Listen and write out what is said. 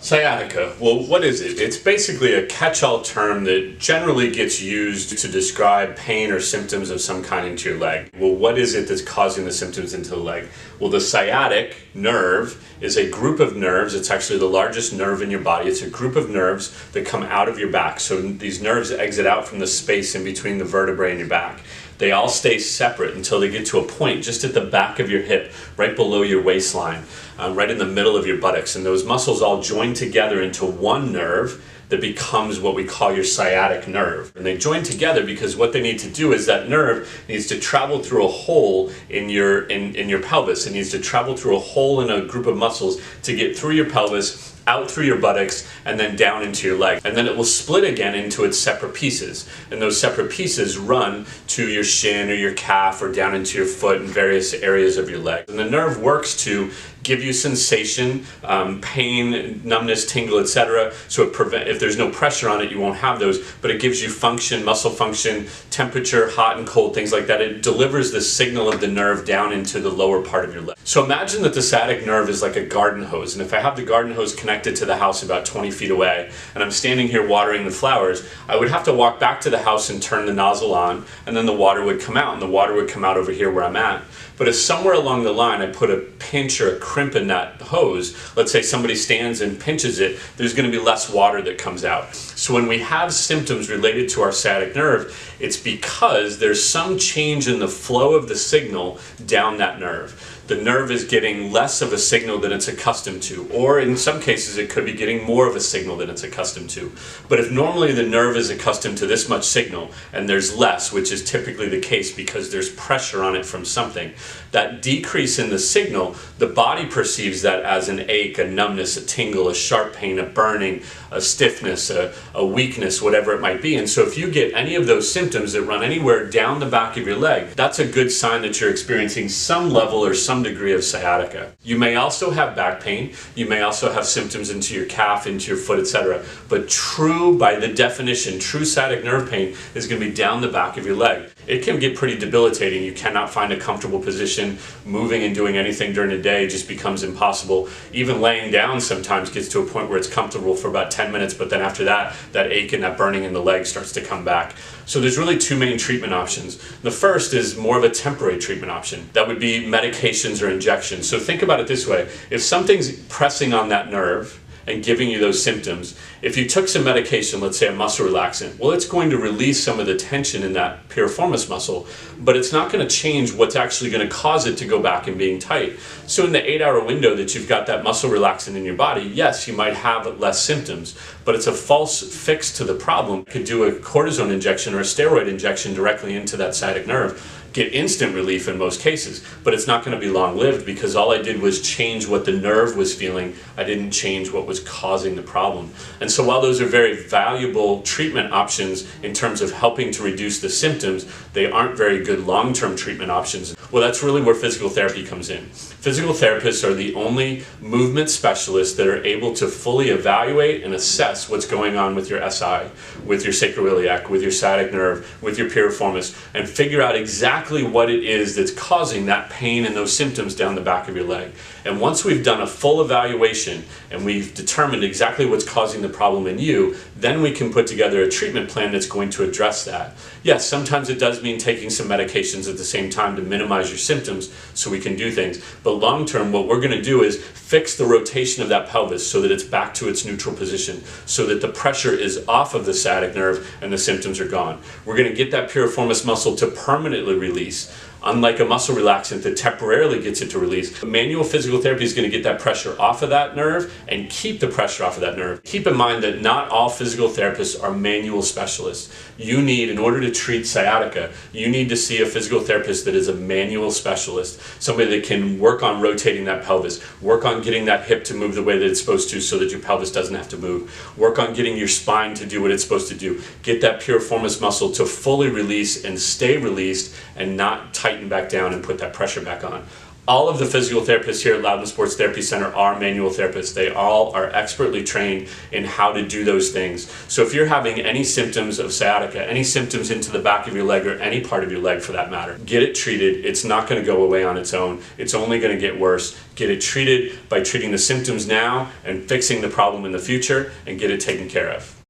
Sciatica. Well, what is it? It's basically a catch-all term that generally gets used to describe pain or symptoms of some kind into your leg. Well, what is it that's causing the symptoms into the leg? Well, the sciatic nerve is a group of nerves. It's actually the largest nerve in your body. It's a group of nerves that come out of your back. So these nerves exit out from the space in between the vertebrae in your back. They all stay separate until they get to a point just at the back of your hip, right below your waistline, right in the middle of your buttocks. And those muscles all join together into one nerve that becomes what we call your sciatic nerve. And they join together because what they need to do is that nerve needs to travel through a hole in your pelvis. It needs to travel through a hole in a group of muscles to get through your pelvis, out through your buttocks, and then down into your leg. And then it will split again into its separate pieces. And those separate pieces run to your shin or your calf or down into your foot and various areas of your leg. And the nerve works to give you sensation, pain, numbness, tingle, etc. So if there's no pressure on it, you won't have those, but it gives you function, muscle function, temperature, hot and cold, things like that. It delivers the signal of the nerve down into the lower part of your leg. So imagine that the sciatic nerve is like a garden hose, and if I have the garden hose connected to the house about 20 feet away, and I'm standing here watering the flowers, I would have to walk back to the house and turn the nozzle on, and then the water would come out, and the water would come out over here where I'm at. But if somewhere along the line I put a pinch or a crimp in that hose, let's say somebody stands and pinches it, there's going to be less water that comes out. So when we have symptoms related to our sciatic nerve, it's because there's some change in the flow of the signal down that nerve. The nerve is getting less of a signal than it's accustomed to, or in some cases it could be getting more of a signal than it's accustomed to. But if normally the nerve is accustomed to this much signal and there's less, which is typically the case because there's pressure on it from something, that decrease in the signal, the body perceives that as an ache, a numbness, a tingle, a sharp pain, a burning, a stiffness, a weakness, whatever it might be. And so if you get any of those symptoms that run anywhere down the back of your leg, that's a good sign that you're experiencing some level or some degree of sciatica. You may also have back pain. You may also have symptoms into your calf, into your foot, etc. But true, by the definition, true sciatic nerve pain is going to be down the back of your leg. It can get pretty debilitating. You cannot find a comfortable position. Moving and doing anything during the day just becomes impossible. Even laying down sometimes gets to a point where it's comfortable for about 10 minutes, but then after that, that ache and that burning in the leg starts to come back. So there's really two main treatment options. The first is more of a temporary treatment option. That would be medications or injections. So think about it this way. If something's pressing on that nerve and giving you those symptoms, if you took some medication, let's say a muscle relaxant, well, it's going to release some of the tension in that piriformis muscle, but it's not going to change what's actually going to cause it to go back and being tight. So in the 8-hour window that you've got that muscle relaxant in your body, yes, you might have less symptoms, but it's a false fix to the problem. You could do a cortisone injection or a steroid injection directly into that sciatic nerve, get instant relief in most cases, but it's not going to be long-lived because all I did was change what the nerve was feeling. I didn't change what was causing the problem. And so while those are very valuable treatment options in terms of helping to reduce the symptoms, they aren't very good long-term treatment options. Well, that's really where physical therapy comes in. Physical therapists are the only movement specialists that are able to fully evaluate and assess what's going on with your SI, with your sacroiliac, with your sciatic nerve, with your piriformis, and figure out exactly what it is that's causing that pain and those symptoms down the back of your leg. And once we've done a full evaluation and we've determined exactly what's causing the problem in you, then we can put together a treatment plan that's going to address that. Yes, sometimes it does mean taking some medications at the same time to minimize your symptoms so we can do things. But long term, what we're going to do is fix the rotation of that pelvis so that it's back to its neutral position, so that the pressure is off of the sciatic nerve and the symptoms are gone. We're going to get that piriformis muscle to permanently release. Unlike a muscle relaxant that temporarily gets it to release, manual physical therapy is going to get that pressure off of that nerve and keep the pressure off of that nerve. Keep in mind that not all physical therapists are manual specialists. You need, in order to treat sciatica, you need to see a physical therapist that is a manual specialist, somebody that can work on rotating that pelvis, work on getting that hip to move the way that it's supposed to so that your pelvis doesn't have to move, work on getting your spine to do what it's supposed to do, get that piriformis muscle to fully release and stay released and not tighten back down and put that pressure back on. All of the physical therapists here at Loudoun Sports Therapy Center are manual therapists. They all are expertly trained in how to do those things. So if you're having any symptoms of sciatica, any symptoms into the back of your leg, or any part of your leg for that matter, get it treated. It's not going to go away on its own. It's only going to get worse. Get it treated by treating the symptoms now and fixing the problem in the future, and get it taken care of.